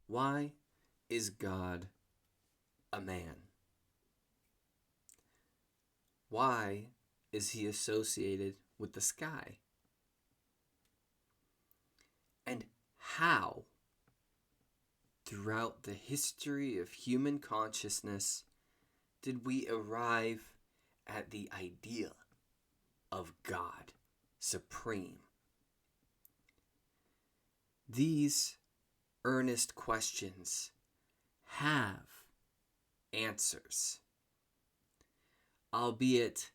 Why is God a man? Why is he associated with the sky? And how, throughout the history of human consciousness, did we arrive at the idea of God supreme? These earnest questions have answers, albeit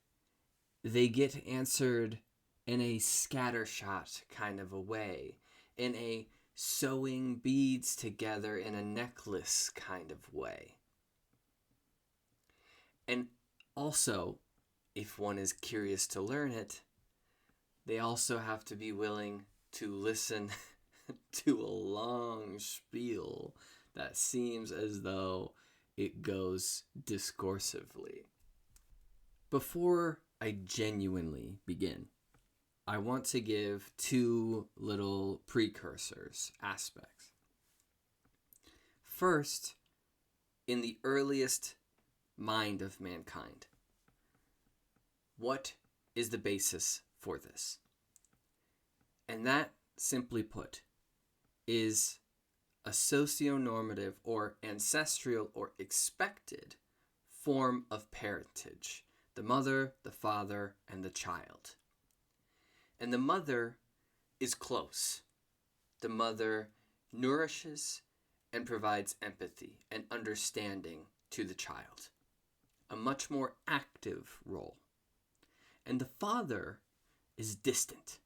they get answered in a scattershot kind of a way, in a sewing beads together in a necklace kind of way. And also, if one is curious to learn it, they also have to be willing to listen to a long spiel that seems as though it goes discursively. Before I genuinely begin, I want to give two little precursors, aspects. First, in the earliest mind of mankind, what is the basis for this? And that, simply put, is a socio-normative or ancestral or expected form of parentage. The mother, the father, and the child. And the mother is close. The mother nourishes and provides empathy and understanding to the child. A much more active role. And the father is distant.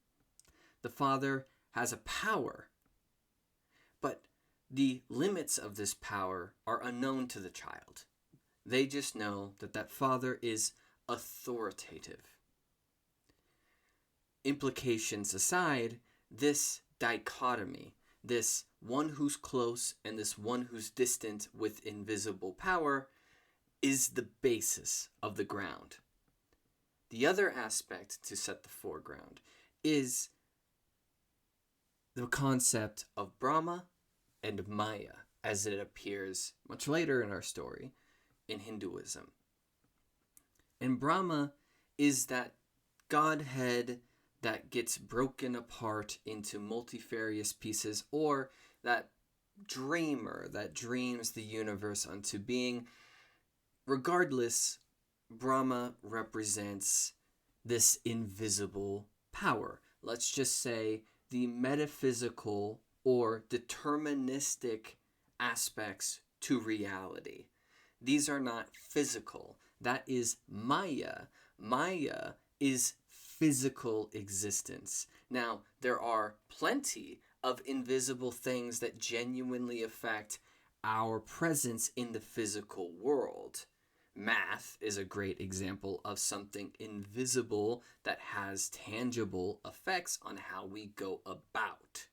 The father has a power, but the limits of this power are unknown to the child. They just know that that father is authoritative. Implications aside, this dichotomy, this one who's close and this one who's distant with invisible power, is the basis of the ground. The other aspect to set the foreground is the concept of Brahma and Maya, as it appears much later in our story in Hinduism. And Brahma is that Godhead that gets broken apart into multifarious pieces, or that dreamer that dreams the universe unto being. Regardless, Brahma represents this invisible power. Let's just say the metaphysical or deterministic aspects to reality. These are not physical. That is Maya. Maya is physical existence. Now, there are plenty of invisible things that genuinely affect our presence in the physical world. Math is a great example of something invisible that has tangible effects on how we go about.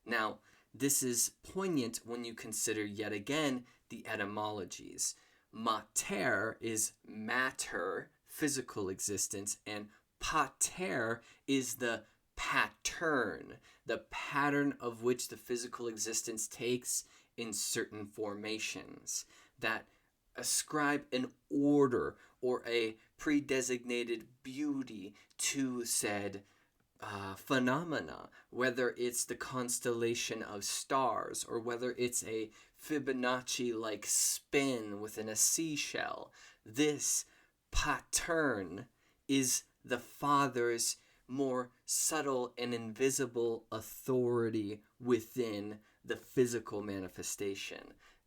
Now, this is poignant when you consider yet again the etymologies. Mater is matter, physical existence, and pater is the pattern, the pattern of which the physical existence takes in certain formations that ascribe an order or a predesignated beauty to said phenomena, whether it's the constellation of stars or whether it's a Fibonacci-like spin within a seashell. This pattern is the Father's more subtle and invisible authority within the physical manifestation.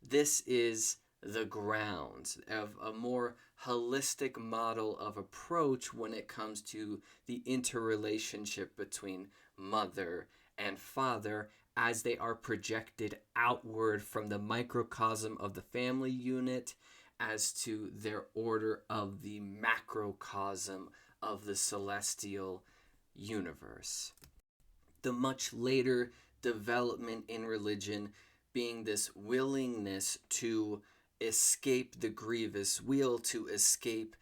This is the grounds of a more holistic model of approach when it comes to the interrelationship between mother and father as they are projected outward from the microcosm of the family unit as to their order of the macrocosm of the celestial universe. The much later development in religion being this willingness to escape the grievous wheel, to escape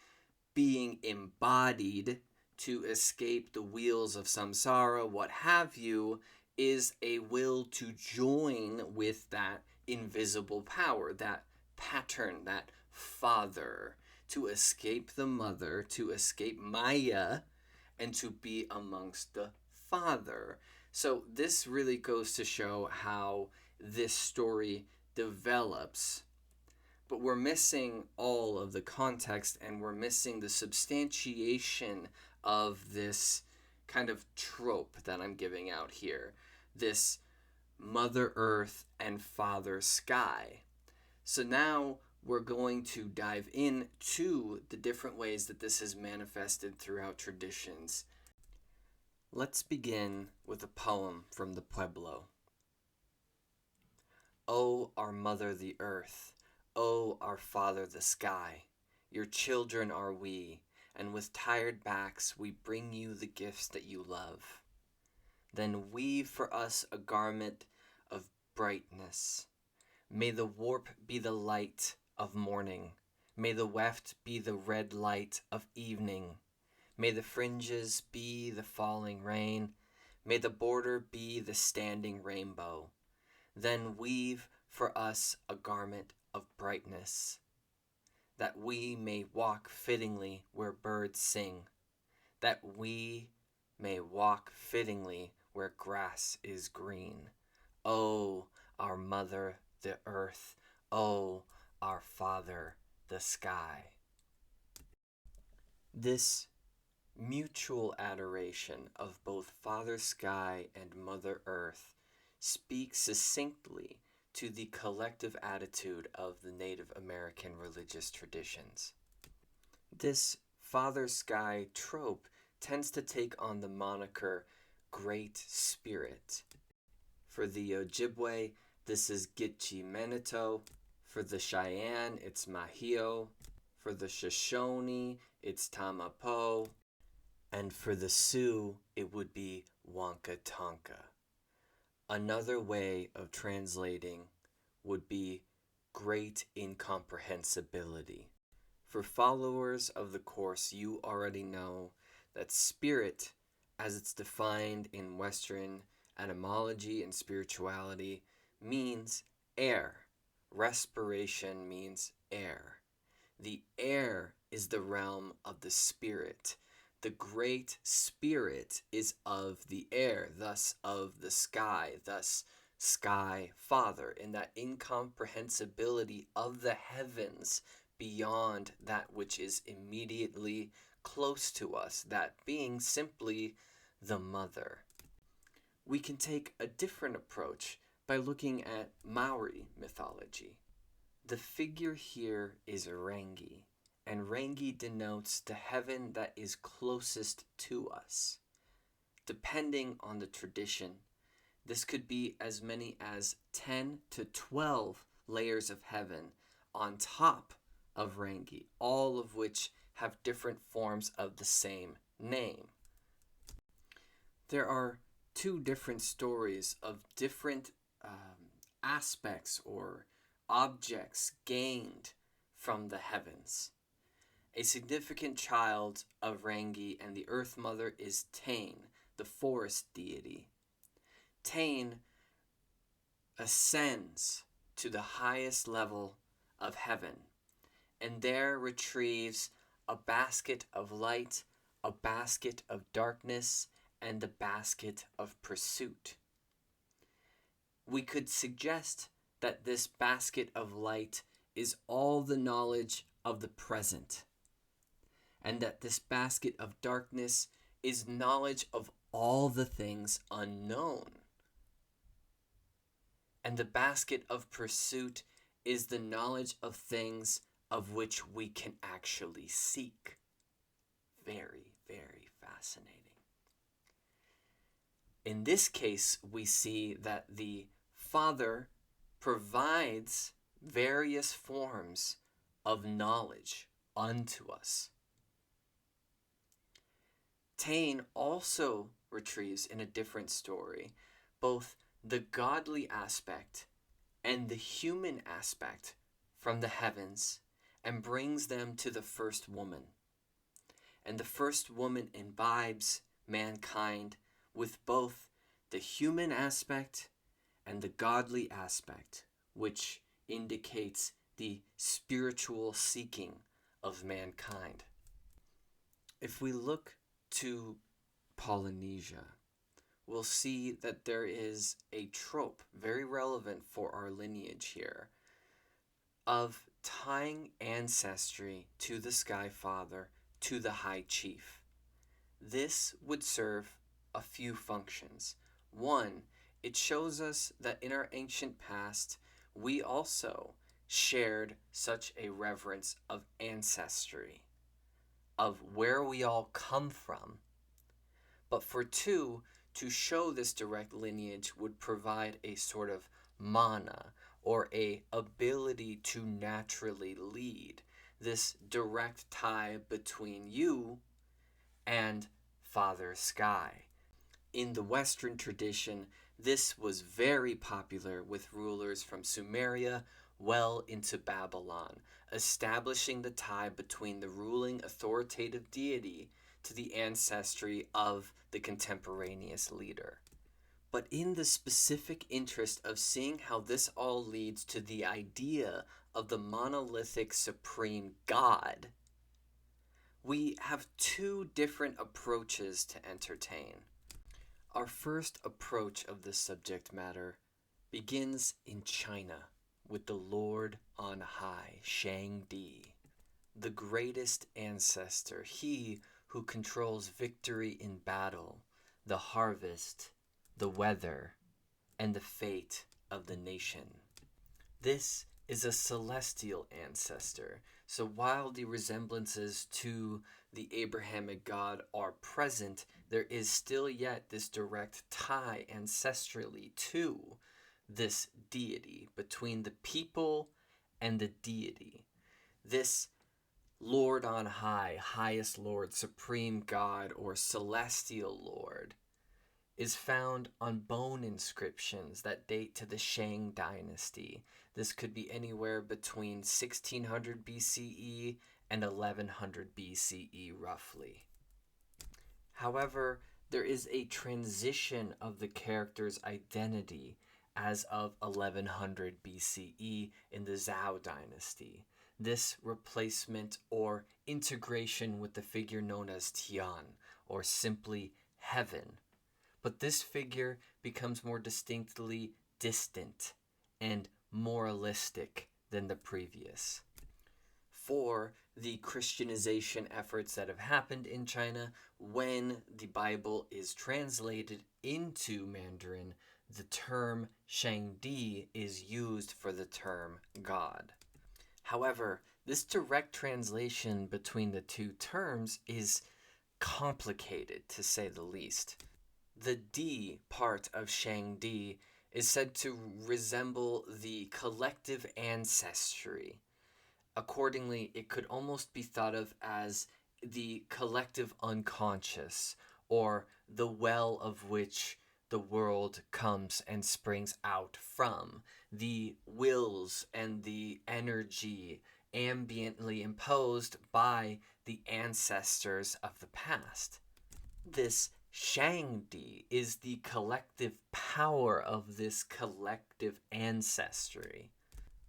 being embodied, to escape the wheels of samsara, what have you, is a will to join with that invisible power, that pattern, that father, to escape the mother, to escape Maya, and to be amongst the father. So this really goes to show how this story develops, but we're missing all of the context, and we're missing the substantiation of this kind of trope that I'm giving out here, this Mother Earth and Father Sky. So now we're going to dive into the different ways that this is manifested throughout traditions. Let's begin with a poem from the Pueblo. O our mother the earth, O our father the sky, your children are we, and with tired backs we bring you the gifts that you love. Then weave for us a garment of brightness. May the warp be the light of morning. May the weft be the red light of evening. May the fringes be the falling rain. May the border be the standing rainbow. Then weave for us a garment of brightness, that we may walk fittingly where birds sing, that we may walk fittingly where grass is green. O our mother the earth, O our father the sky. This mutual adoration of both Father Sky and Mother Earth speaks succinctly to the collective attitude of the Native American religious traditions. This Father Sky trope tends to take on the moniker Great Spirit. For the Ojibwe, this is Gitche Menito. For the Cheyenne, it's Mahio. For the Shoshone, it's Tamapo. And for the Sioux, it would be Wonka Tonka. Another way of translating would be great incomprehensibility. For followers of the course, you already know that spirit, as it's defined in Western etymology and spirituality, means air. Respiration means air. The air is the realm of the spirit. The Great Spirit is of the air, thus of the sky, thus Sky Father, in that incomprehensibility of the heavens beyond that which is immediately close to us, that being simply the Mother. We can take a different approach by looking at Maori mythology. The figure here is Rangi, and Rangi denotes the heaven that is closest to us. Depending on the tradition, this could be as many as 10 to 12 layers of heaven on top of Rangi, all of which have different forms of the same name. There are two different stories of different aspects or objects gained from the heavens. A significant child of Rangi and the Earth Mother is Tain, the forest deity. Tain ascends to the highest level of heaven, and there retrieves a basket of light, a basket of darkness, and a basket of pursuit. We could suggest that this basket of light is all the knowledge of the present, and that this basket of darkness is knowledge of all the things unknown. And the basket of pursuit is the knowledge of things of which we can actually seek. Very, very fascinating. In this case, we see that the Father provides various forms of knowledge unto us. Tain also retrieves in a different story both the godly aspect and the human aspect from the heavens and brings them to the first woman. And the first woman imbibes mankind with both the human aspect and the godly aspect, which indicates the spiritual seeking of mankind. If we look to Polynesia, we'll see that there is a trope very relevant for our lineage here of tying ancestry to the Sky Father, to the High Chief. This would serve a few functions. One, it shows us that in our ancient past, we also shared such a reverence of ancestry, of where we all come from. But for two, to show this direct lineage would provide a sort of mana, or a ability to naturally lead, this direct tie between you and Father Sky. In the Western tradition, this was very popular with rulers from Sumeria well into Babylon, establishing the tie between the ruling authoritative deity to the ancestry of the contemporaneous leader. But in the specific interest of seeing how this all leads to the idea of the monolithic supreme God, we have two different approaches to entertain. Our first approach of this subject matter begins in China with the Lord on high, Shang Di, the greatest ancestor, he who controls victory in battle, the harvest, the weather, and the fate of the nation. This is a celestial ancestor, so while the resemblances to the Abrahamic God are present, there is still yet this direct tie ancestrally to this deity, between the people and the deity. This Lord on high, highest Lord, supreme God, or celestial Lord, is found on bone inscriptions that date to the Shang dynasty. This could be anywhere between 1600 BCE and 1100 BCE roughly. However, there is a transition of the character's identity as of 1100 BCE in the Zhou dynasty. This replacement or integration with the figure known as Tian, or simply heaven. But this figure becomes more distinctly distant and moralistic than the previous. For the Christianization efforts that have happened in China, when the Bible is translated into Mandarin, the term Shang Di is used for the term God. However, this direct translation between the two terms is complicated, to say the least. The Di part of Shang Di is said to resemble the collective ancestry. Accordingly, it could almost be thought of as the collective unconscious, or the well of which the world comes and springs out from, the wills and the energy ambiently imposed by the ancestors of the past. This Shang Di is the collective power of this collective ancestry.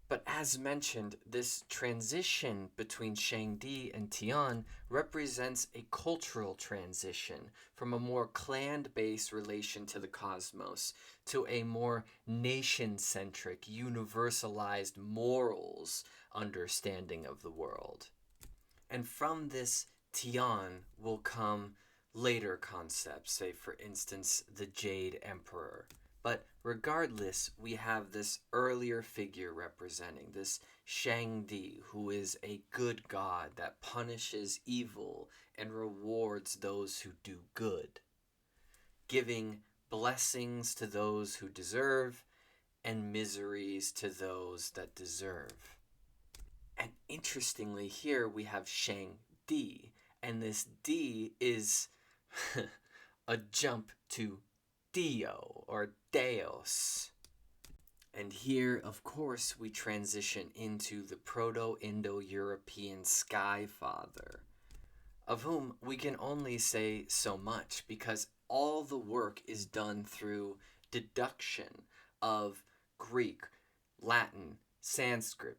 But as mentioned, this transition between Shang Di and Tian represents a cultural transition from a more clan-based relation to the cosmos to a more nation-centric, universalized morals understanding of the world. And from this Tian will come later concepts, say for instance the Jade Emperor. But regardless, we have this earlier figure representing this Shang Di, who is a good god that punishes evil and rewards those who do good, giving blessings to those who deserve and miseries to those that deserve. And interestingly, here we have Shang Di, and this Di is a jump to Dio, or Deos. And here, of course, we transition into the Proto-Indo-European Sky Father, of whom we can only say so much, because all the work is done through deduction of Greek, Latin, Sanskrit,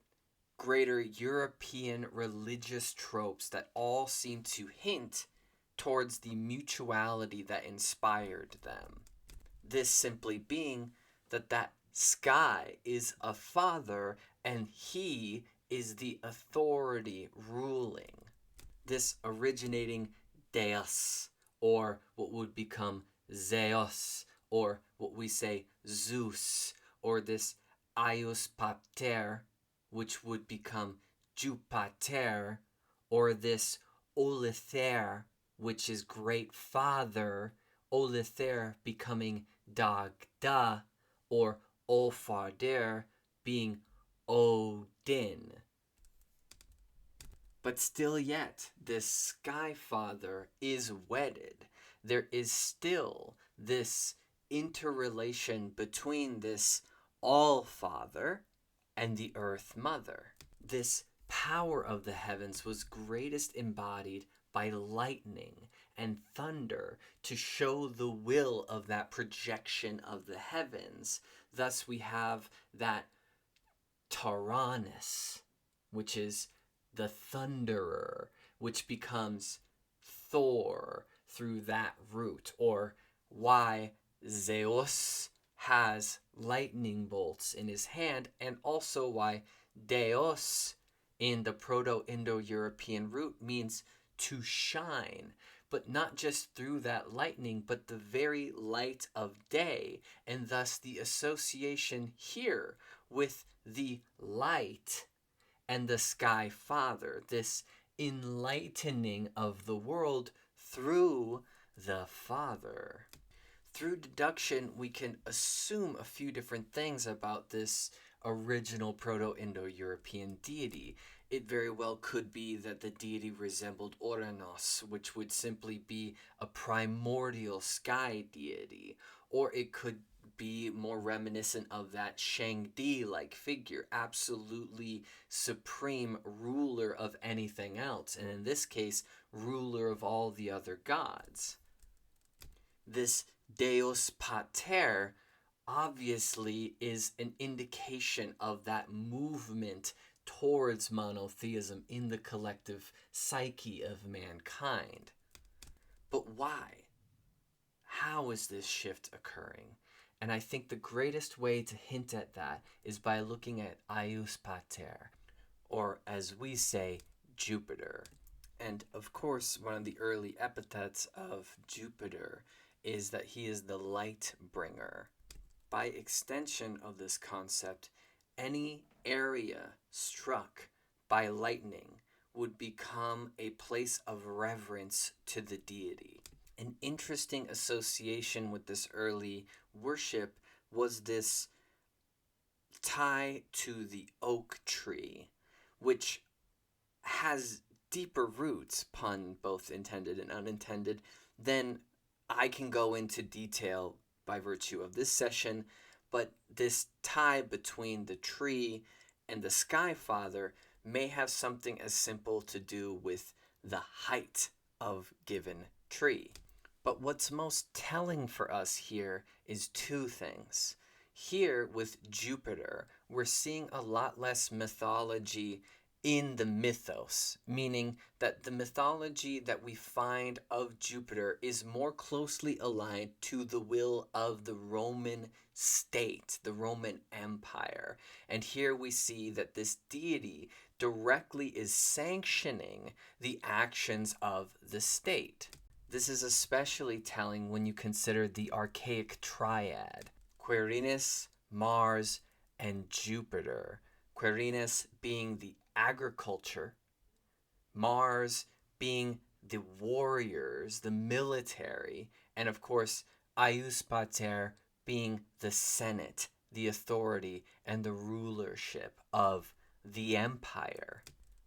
greater European religious tropes that all seem to hint towards the mutuality that inspired them. This simply being that sky is a father and he is the authority ruling. This originating deus, or what would become Zeus, or what we say Zeus, or this Aius Pater, which would become Jupiter, or this Olether, which is great father, Olether becoming Dagda, or Olfader being Odin. But still yet, this Sky Father is wedded. There is still this interrelation between this All-Father and the Earth Mother. This power of the heavens was greatest embodied by lightning and thunder to show the will of that projection of the heavens. Thus we have that Taranis, which is the thunderer, which becomes Thor through that root, or why Zeus has lightning bolts in his hand, and also why Deus in the Proto-Indo-European root means to shine, but not just through that lightning, but the very light of day, and thus the association here with the light and the Sky Father, this enlightening of the world through the Father. Through deduction, we can assume a few different things about this original Proto-Indo-European deity. It very well could be that the deity resembled Oranos, which would simply be a primordial sky deity, or it could be more reminiscent of that Shang Di-like figure, absolutely supreme ruler of anything else, and in this case, ruler of all the other gods. This Deus Pater obviously is an indication of that movement towards monotheism in the collective psyche of mankind. But why? How is this shift occurring? And I think the greatest way to hint at that is by looking at Aius Pater, or as we say, Jupiter. And of course, one of the early epithets of Jupiter is that he is the light bringer. By extension of this concept, any area struck by lightning would become a place of reverence to the deity. An interesting association with this early worship was this tie to the oak tree, which has deeper roots, pun both intended and unintended, than I can go into detail by virtue of this session, but this tie between the tree and the Sky Father may have something as simple to do with the height of given tree. But what's most telling for us here is two things. Here with Jupiter, we're seeing a lot less mythology in the mythos, meaning that the mythology that we find of Jupiter is more closely aligned to the will of the Roman state, the Roman Empire. And here we see that this deity directly is sanctioning the actions of the state. This is especially telling when you consider the archaic triad, Quirinus, Mars, and Jupiter. Quirinus being the agriculture, Mars being the warriors, the military, and of course Aius Pater being the Senate, the authority and the rulership of the empire.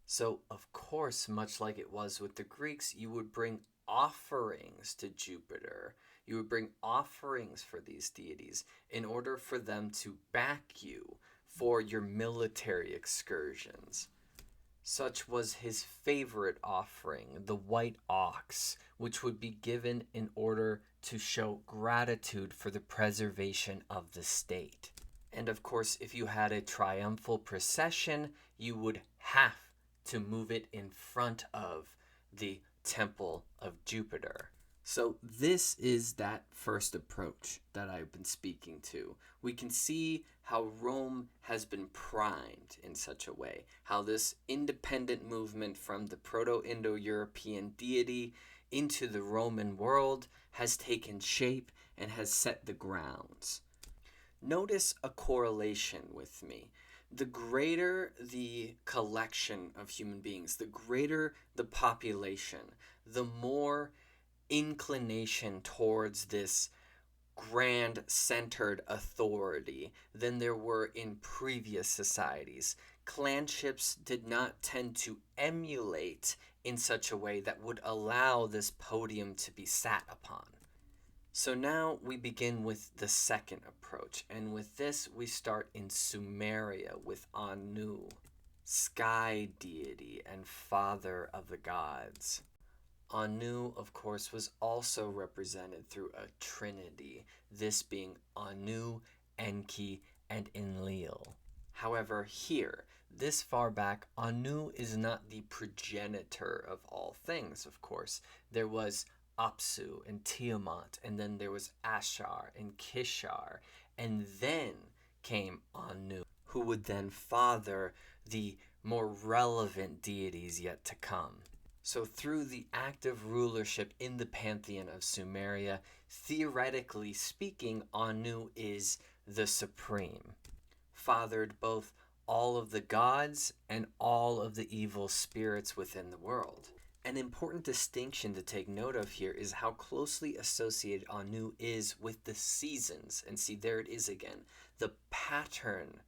So of course, much like it was with the Greeks, you would bring offerings to Jupiter. You would bring offerings for these deities in order for them to back you for your military excursions. Such was his favorite offering, the white ox, which would be given in order to show gratitude for the preservation of the state. And of course, if you had a triumphal procession, you would have to move it in front of the temple of Jupiter. So this is that first approach that I've been speaking to. We can see how Rome has been primed in such a way, how this independent movement from the Proto-Indo-European deity into the Roman world has taken shape and has set the grounds. Notice a correlation with me. The greater the collection of human beings, the greater the population, the more inclination towards this grand centered authority than there were in previous societies. Clanships did not tend to emulate in such a way that would allow this podium to be sat upon. So now we begin with the second approach, and with this we start in Sumeria with Anu, sky deity and father of the gods. Anu, of course, was also represented through a trinity, this being Anu, Enki, and Enlil. However, here, this far back, Anu is not the progenitor of all things, of course. There was Apsu and Tiamat, and then there was Ashar and Kishar, and then came Anu, who would then father the more relevant deities yet to come. So through the active rulership in the pantheon of Sumeria, theoretically speaking, Anu is the supreme, fathered both all of the gods and all of the evil spirits within the world. An important distinction to take note of here is how closely associated Anu is with the seasons. And see, there it is again, the pattern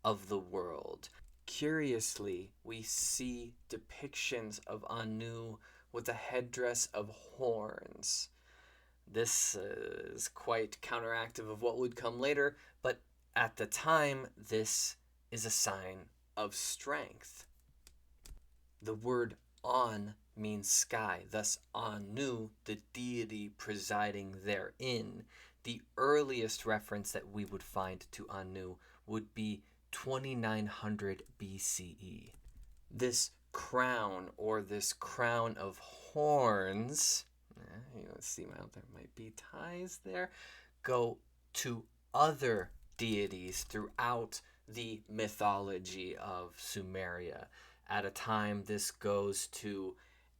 of the world. Curiously, we see depictions of Anu with a headdress of horns. This is quite counteractive of what would come later, but at the time, this is a sign of strength. The word On means sky, thus Anu, the deity presiding therein. The earliest reference that we would find to Anu would be 2900 BCE. This crown, or this crown of horns, let's see, there might be ties there, go to other deities throughout the mythology of Sumeria. At a time, this goes to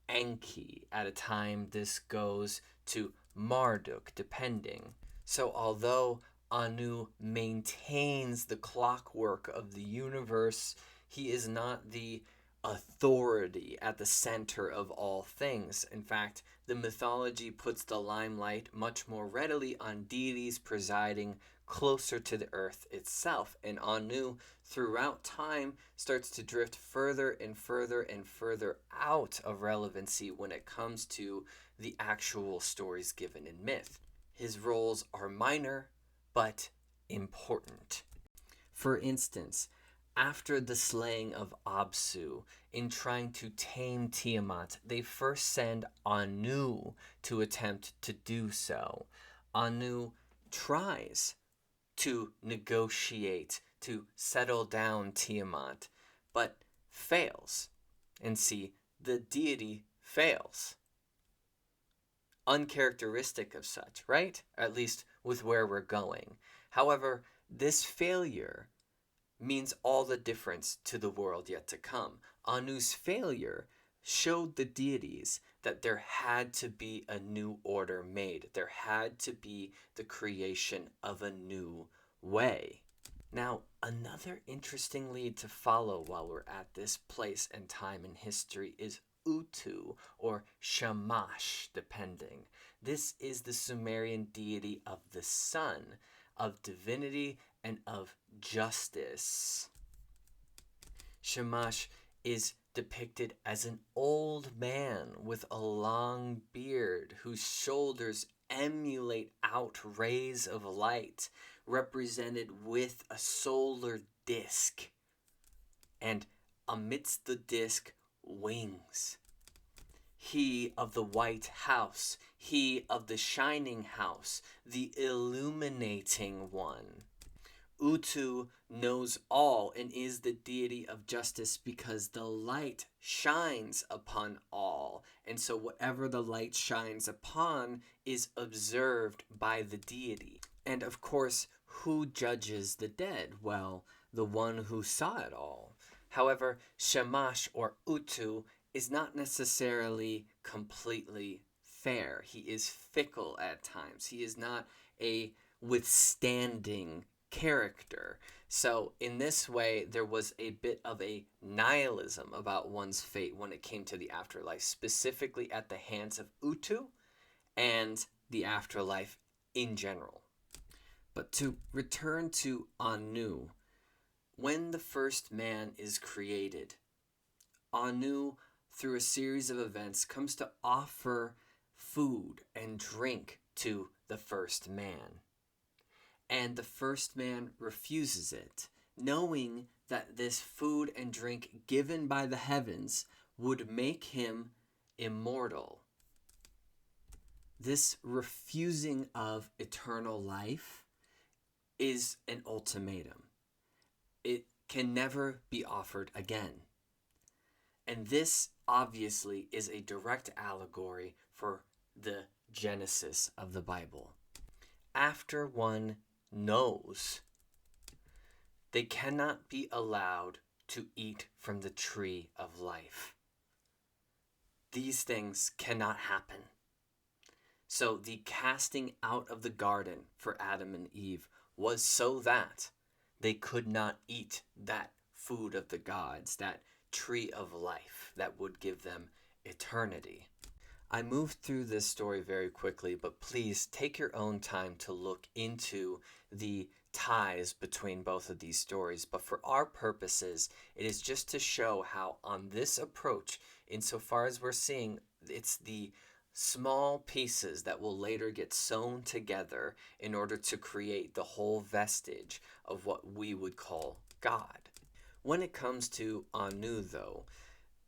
Enki. At a time, this goes to Marduk, depending. So although Anu maintains the clockwork of the universe, he is not the authority at the center of all things. In fact, the mythology puts the limelight much more readily on deities presiding closer to the earth itself, and Anu throughout time starts to drift further and further and further out of relevancy when it comes to the actual stories given in myth. His roles are minor but important. For instance, after the slaying of Apsu, in trying to tame Tiamat, they first send Anu to attempt to do so. Anu tries to negotiate, to settle down Tiamat, but fails. And see, the deity fails. Uncharacteristic of such, right? At least with where we're going. However, this failure means all the difference to the world yet to come. Anu's failure showed the deities that there had to be a new order made. There had to be the creation of a new way. Now, another interesting lead to follow while we're at this place and time in history is Utu, or Shamash, depending. This is the Sumerian deity of the sun, of divinity, and of justice. Shamash is depicted as an old man with a long beard whose shoulders emulate out rays of light, represented with a solar disk. And amidst the disk wings. He of the white house, he of the shining house, the illuminating one. Utu knows all and is the deity of justice because the light shines upon all. And so whatever the light shines upon is observed by the deity. And of course, who judges the dead? Well, the one who saw it all. However, Shamash or Utu is not necessarily completely fair. He is fickle at times. He is not a withstanding character. So in this way, there was a bit of a nihilism about one's fate when it came to the afterlife, specifically at the hands of Utu and the afterlife in general. But to return to Anu, when the first man is created, Anu, through a series of events, comes to offer food and drink to the first man. And the first man refuses it, knowing that this food and drink given by the heavens would make him immortal. This refusing of eternal life is an ultimatum. It can never be offered again. And this obviously is a direct allegory for the Genesis of the Bible. After one knows, they cannot be allowed to eat from the tree of life. These things cannot happen. So the casting out of the garden for Adam and Eve was so that they could not eat that food of the gods, that tree of life that would give them eternity. I moved through this story very quickly, but please take your own time to look into the ties between both of these stories. But for our purposes, it is just to show how on this approach, insofar as we're seeing, it's the small pieces that will later get sewn together in order to create the whole vestige of what we would call God. When it comes to Anu, though,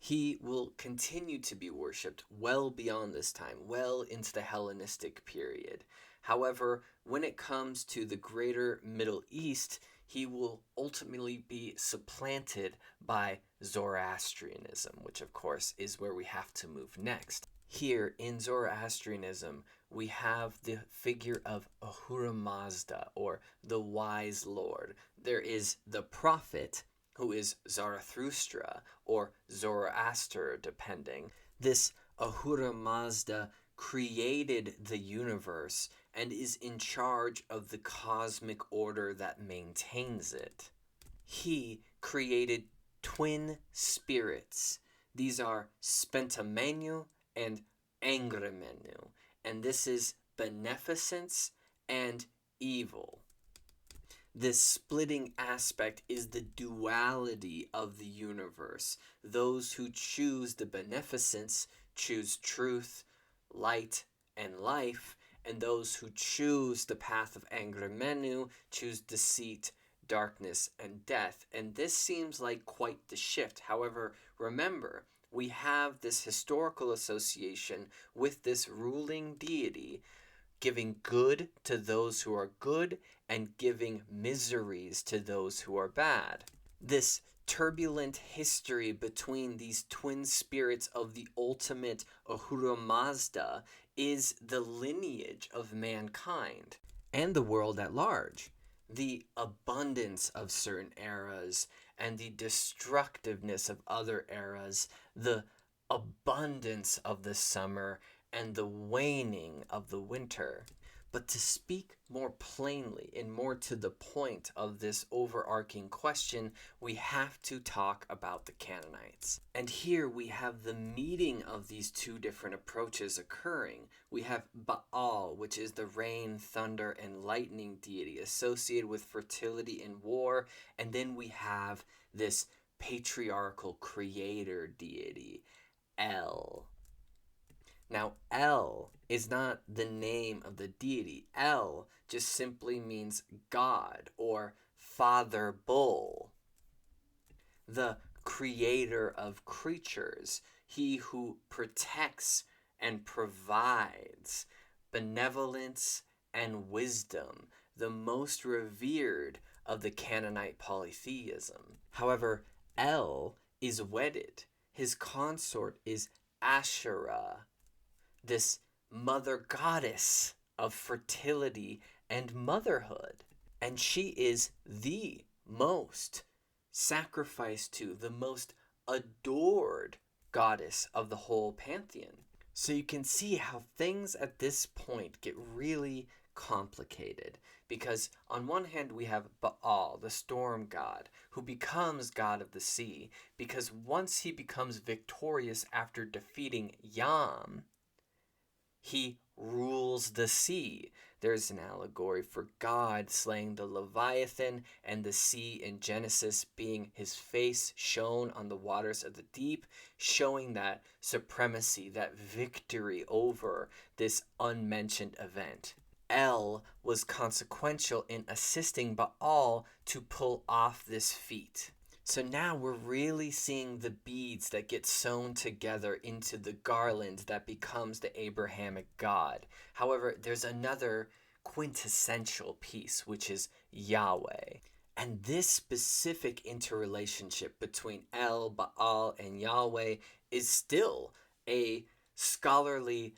he will continue to be worshipped well beyond this time, well into the Hellenistic period. However, when it comes to the greater Middle East, he will ultimately be supplanted by Zoroastrianism, which of course is where we have to move next. Here in Zoroastrianism, we have the figure of Ahura Mazda, or the wise Lord. There is the prophet, who is Zarathustra or Zoroaster, depending. This Ahura Mazda created the universe and is in charge of the cosmic order that maintains it. He created twin spirits. These are Spentamenu and Angremenu, and this is beneficence and evil. This splitting aspect is the duality of the universe. Those who choose the beneficence choose truth, light, and life, and those who choose the path of Angremenu choose deceit, darkness, and death. And this seems like quite the shift. However, remember, we have this historical association with this ruling deity giving good to those who are good and giving miseries to those who are bad. This turbulent history between these twin spirits of the ultimate Ahura Mazda is the lineage of mankind and the world at large. The abundance of certain eras and the destructiveness of other eras, the abundance of the summer and the waning of the winter. But to speak more plainly and more to the point of this overarching question, we have to talk about the Canaanites. And here we have the meeting of these two different approaches occurring. We have Baal, which is the rain, thunder, and lightning deity associated with fertility and war. And then we have this patriarchal creator deity, El. Now, El is not the name of the deity. El just simply means God or Father Bull. The creator of creatures, he who protects and provides, benevolence and wisdom, the most revered of the Canaanite polytheism. However, El is wedded. His consort is Asherah, this mother goddess of fertility and motherhood. And she is the most sacrificed to, the most adored goddess of the whole pantheon. So you can see how things at this point get really complicated, because on one hand we have Baal, the storm god, who becomes god of the sea, because once he becomes victorious after defeating Yam, he rules the sea. There's an allegory for God slaying the Leviathan and the sea in Genesis being his face shown on the waters of the deep, showing that supremacy, that victory over this unmentioned event. El was consequential in assisting Baal to pull off this feat. So now we're really seeing the beads that get sewn together into the garland that becomes the Abrahamic God. However, there's another quintessential piece, which is Yahweh. And this specific interrelationship between El, Baal, and Yahweh is still a scholarly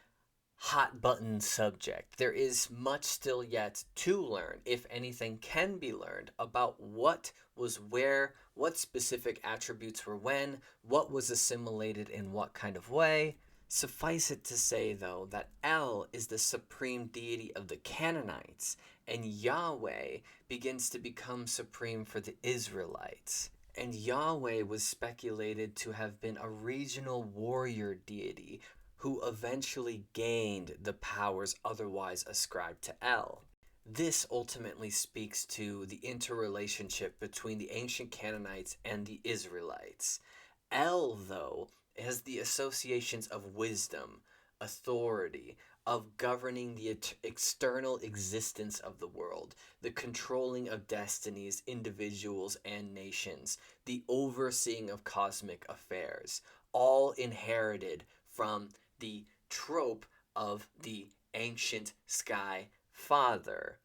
hot button subject. There is much still yet to learn, if anything can be learned, about what was where, what specific attributes were when, what was assimilated in what kind of way. Suffice it to say, though, that El is the supreme deity of the Canaanites, and Yahweh begins to become supreme for the Israelites. And Yahweh was speculated to have been a regional warrior deity who eventually gained the powers otherwise ascribed to El. This ultimately speaks to the interrelationship between the ancient Canaanites and the Israelites. El, though, has the associations of wisdom, authority, of governing the external existence of the world, the controlling of destinies, individuals, and nations, the overseeing of cosmic affairs, all inherited from the trope of the ancient sky father.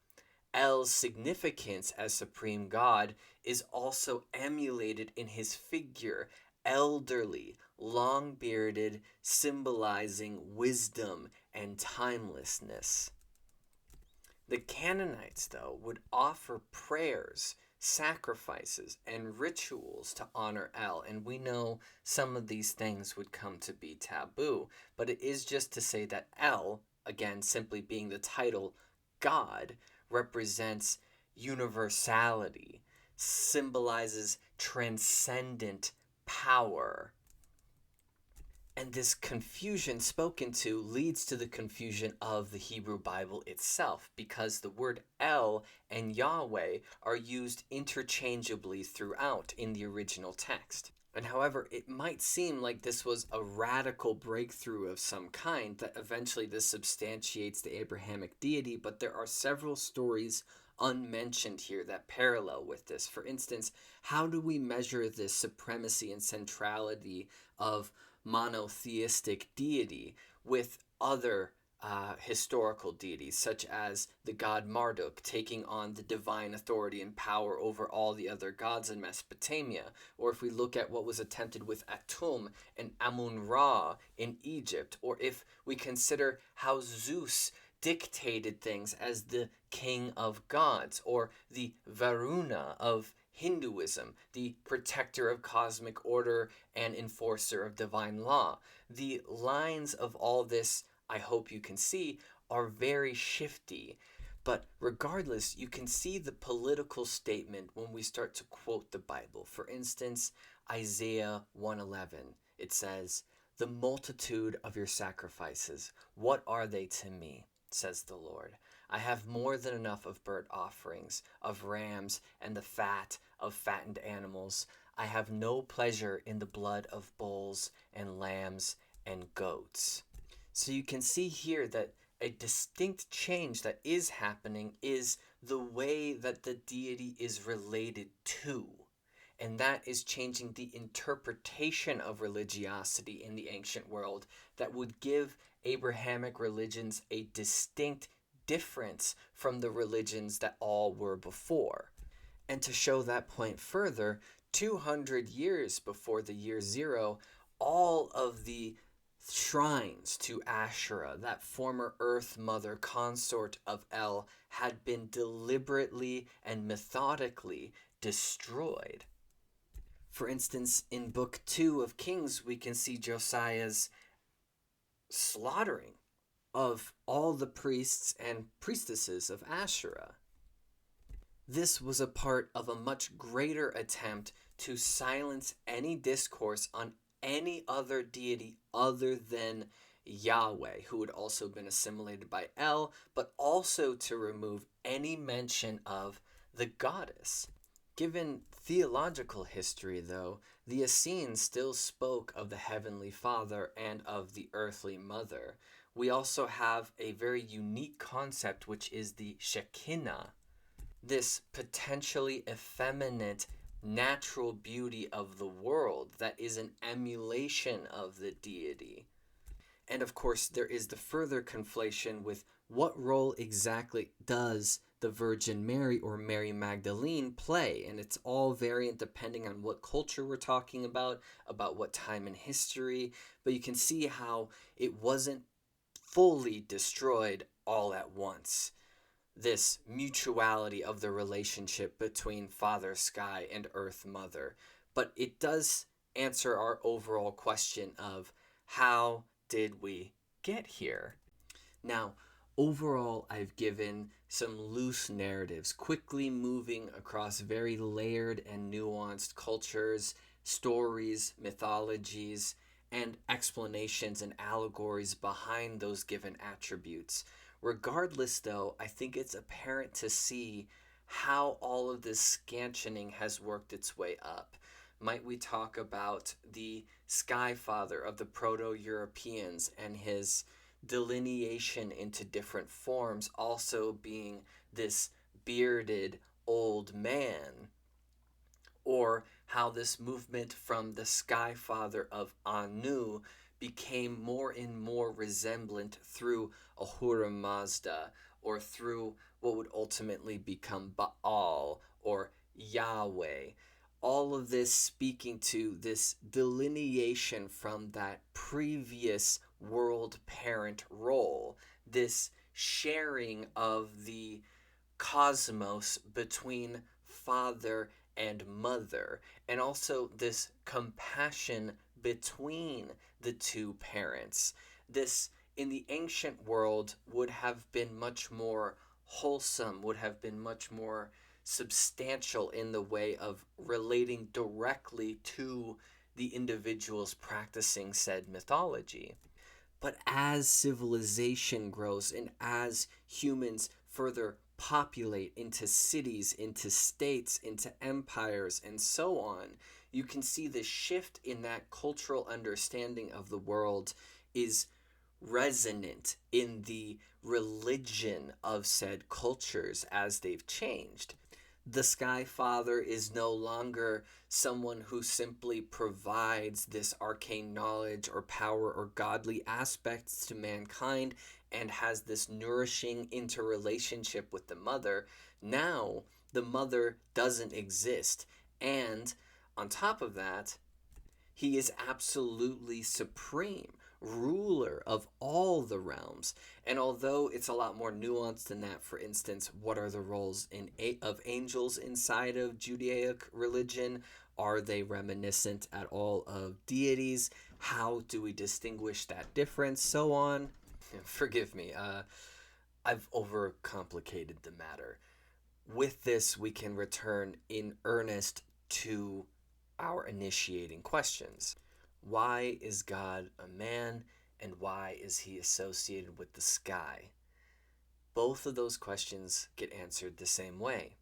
El's significance as supreme god is also emulated in his figure, elderly, long-bearded, symbolizing wisdom and timelessness. The Canaanites, though, would offer prayers, sacrifices, and rituals to honor El, and we know some of these things would come to be taboo, but it is just to say that El, again, simply being the title God, represents universality, symbolizes transcendent power. And this confusion spoken to leads to the confusion of the Hebrew Bible itself, because the word El and Yahweh are used interchangeably throughout in the original text. And however, it might seem like this was a radical breakthrough of some kind, that eventually this substantiates the Abrahamic deity, but there are several stories unmentioned here that parallel with this. For instance, how do we measure this supremacy and centrality of monotheistic deity with other historical deities, such as the god Marduk taking on the divine authority and power over all the other gods in Mesopotamia, or if we look at what was attempted with Atum and Amun-Ra in Egypt, or if we consider how Zeus dictated things as the king of gods, or the Varuna of Hinduism, the protector of cosmic order and enforcer of divine law. The lines of all this, I hope you can see, are very shifty. But regardless, you can see the political statement when we start to quote the Bible. For instance, Isaiah 1:11, it says, "The multitude of your sacrifices, what are they to me, says the Lord? I have more than enough of burnt offerings, of rams, and the fat of fattened animals. I have no pleasure in the blood of bulls and lambs and goats." So you can see here that a distinct change that is happening is the way that the deity is related to. and that is changing the interpretation of religiosity in the ancient world that would give Abrahamic religions a distinct difference from the religions that all were before. And to show that point further, 200 years before the year zero, all of the shrines to Asherah, that former Earth Mother consort of El, had been deliberately and methodically destroyed. For instance, in Book 2 of Kings, we can see Josiah's slaughtering of all the priests and priestesses of Asherah. This was a part of a much greater attempt to silence any discourse on any other deity other than Yahweh, who had also been assimilated by El, but also to remove any mention of the goddess. Given theological history, though, the Essenes still spoke of the Heavenly Father and of the earthly Mother. We also have a very unique concept, which is the Shekinah, this potentially effeminate natural beauty of the world that is an emulation of the deity. And of course, there is the further conflation with what role exactly does the Virgin Mary or Mary Magdalene play? And it's all variant depending on what culture we're talking about what time in history. But you can see how it wasn't fully destroyed all at once. This mutuality of the relationship between Father Sky and Earth Mother. But it does answer our overall question of how did we get here? Now, overall, I've given some loose narratives, quickly moving across very layered and nuanced cultures, stories, mythologies, and explanations and allegories behind those given attributes. Regardless, though, I think it's apparent to see how all of this scansioning has worked its way up. Might we talk about the Sky Father of the Proto-Europeans and his delineation into different forms also being this bearded old man? Or how this movement from the Sky Father of Anu became more and more resemblant through Ahura Mazda, or through what would ultimately become Baal or Yahweh. All of this speaking to this delineation from that previous world parent role, this sharing of the cosmos between father and mother, and also this compassion between the two parents. This, in the ancient world, would have been much more wholesome, would have been much more substantial in the way of relating directly to the individuals practicing said mythology. But as civilization grows and as humans further populate into cities, into states, into empires, and so on, you can see the shift in that cultural understanding of the world is resonant in the religion of said cultures as they've changed. The Sky Father is no longer someone who simply provides this arcane knowledge or power or godly aspects to mankind and has this nourishing interrelationship with the mother. Now, the mother doesn't exist. And on top of that, he is absolutely supreme, ruler of all the realms. And although it's a lot more nuanced than that, for instance, what are the roles of angels inside of Judaic religion? Are they reminiscent at all of deities? How do we distinguish that difference? So on. Forgive me, I've overcomplicated the matter. With this, we can return in earnest to our initiating questions. Why is God a man, and why is he associated with the sky? Both of those questions get answered the same way.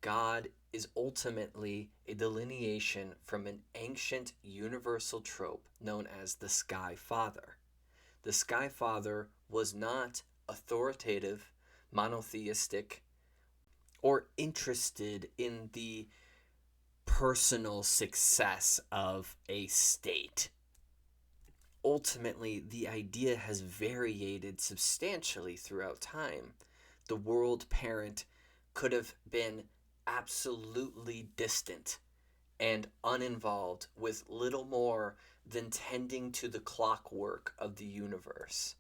God is ultimately a delineation from an ancient universal trope known as the Sky Father. The Sky Father was not authoritative, monotheistic, or interested in the personal success of a state. Ultimately, the idea has variated substantially throughout time. The world parent could have been absolutely distant and uninvolved with little more than tending to the clockwork of the universe.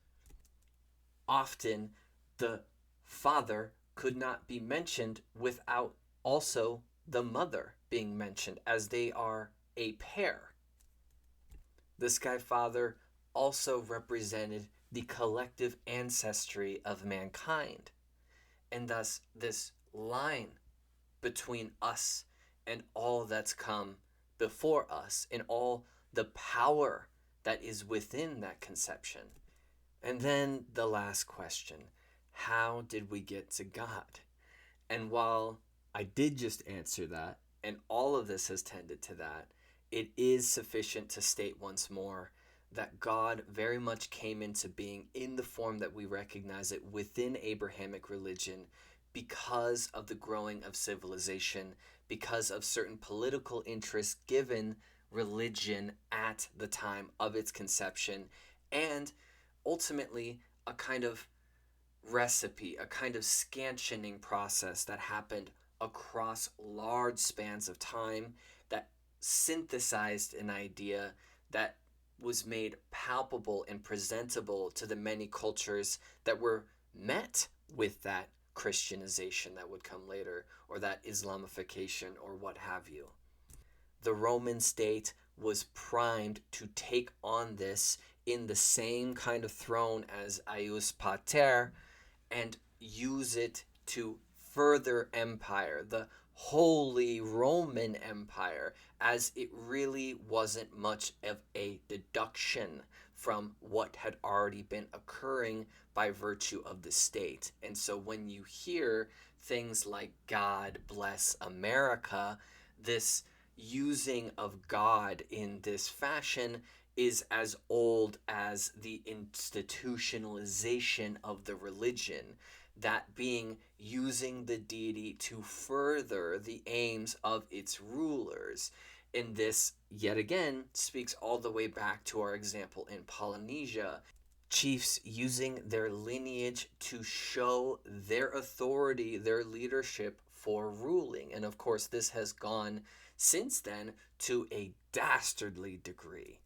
Often, the father could not be mentioned without also the mother being mentioned, as they are a pair. The Sky Father also represented the collective ancestry of mankind, and thus this line between us and all that's come before us, and all the power that is within that conception. And then the last question: how did we get to God? And while I did just answer that, and all of this has tended to that, it is sufficient to state once more that God very much came into being in the form that we recognize it within Abrahamic religion because of the growing of civilization, because of certain political interests given religion at the time of its conception, and ultimately a kind of recipe, a kind of scansioning process that happened across large spans of time that synthesized an idea that was made palpable and presentable to the many cultures that were met with that Christianization that would come later, or that Islamification, or what have you. The Roman state was primed to take on this in the same kind of throne as Ius Pater, and use it to further empire, the Holy Roman Empire, as it really wasn't much of a deduction from what had already been occurring by virtue of the state. And so when you hear things like God bless America, this using of God in this fashion is as old as the institutionalization of the religion, that being using the deity to further the aims of its rulers. And this, yet again, speaks all the way back to our example in Polynesia. Chiefs using their lineage to show their authority, their leadership for ruling. And of course, this has gone since then to a dastardly degree.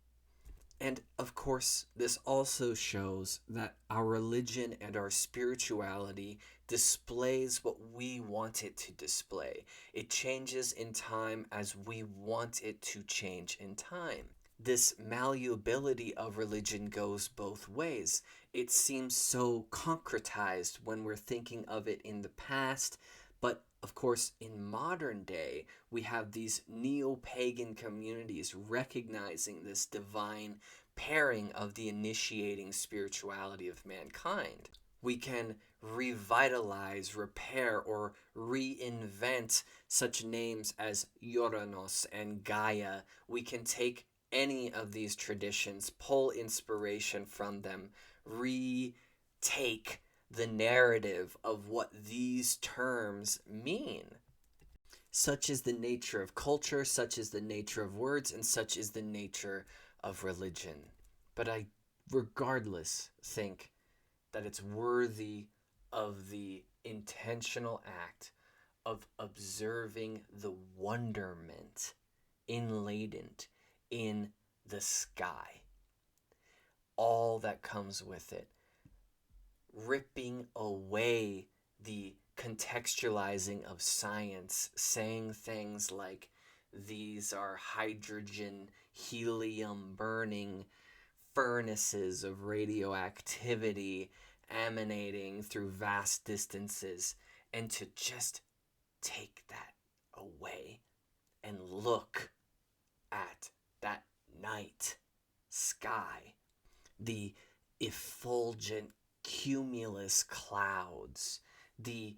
And of course, this also shows that our religion and our spirituality displays what we want it to display. It changes in time as we want it to change in time. This malleability of religion goes both ways. It seems so concretized when we're thinking of it in the past, but of course, in modern day, we have these neo-pagan communities recognizing this divine pairing of the initiating spirituality of mankind. We can revitalize, repair, or reinvent such names as Uranus and Gaia. We can take any of these traditions, pull inspiration from them, retake the narrative of what these terms mean. Such is the nature of culture, such is the nature of words, and such is the nature of religion. But I, regardless, think that it's worthy of the intentional act of observing the wonderment inlatent in the sky. All that comes with it. Ripping away the contextualizing of science, saying things like these are hydrogen, helium burning furnaces of radioactivity emanating through vast distances, and to just take that away and look at that night sky, the effulgent cumulus clouds, the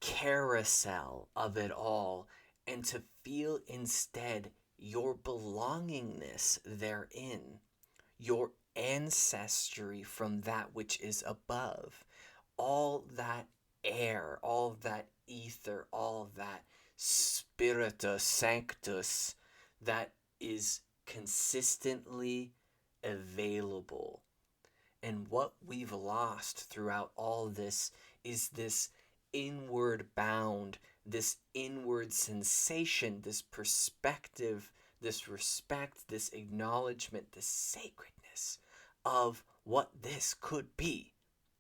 carousel of it all, and to feel instead your belongingness therein, your ancestry from that which is above, all that air, all that ether, all that spiritus sanctus that is consistently available. And what we've lost throughout all this is this inward bound, this inward sensation, this perspective, this respect, this acknowledgement, this sacredness of what this could be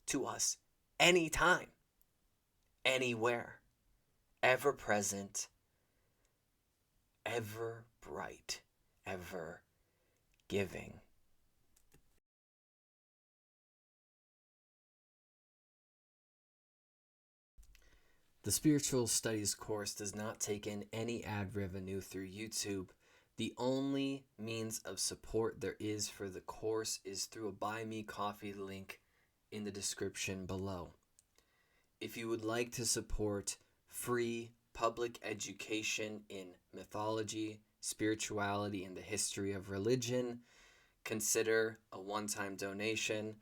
to us anytime, anywhere, ever present, ever bright, ever giving. The Spiritual Studies course does not take in any ad revenue through YouTube. The only means of support there is for the course is through a Buy Me Coffee link in the description below. If you would like to support free public education in mythology, spirituality, and the history of religion, consider a one-time donation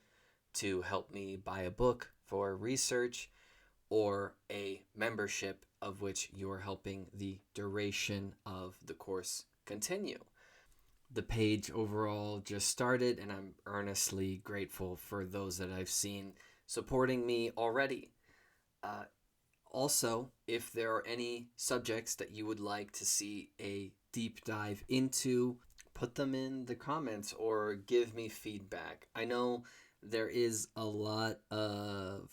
to help me buy a book for research, or a membership of which you're helping the duration of the course continue. The page overall just started, and I'm earnestly grateful for those that I've seen supporting me already. Also, if there are any subjects that you would like to see a deep dive into, put them in the comments or give me feedback. I know there is a lot of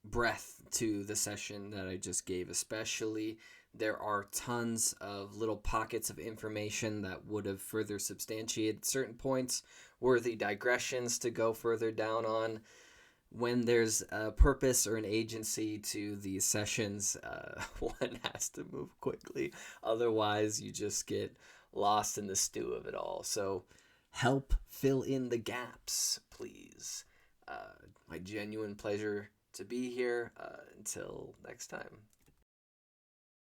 breadth to the session that I just gave, especially there are tons of little pockets of information that would have further substantiated certain points, worthy digressions to go further down on. When there's a purpose or an agency to these sessions, one has to move quickly. Otherwise, you just get lost in the stew of it all. So help fill in the gaps, please. My genuine pleasure to be here. Until next time.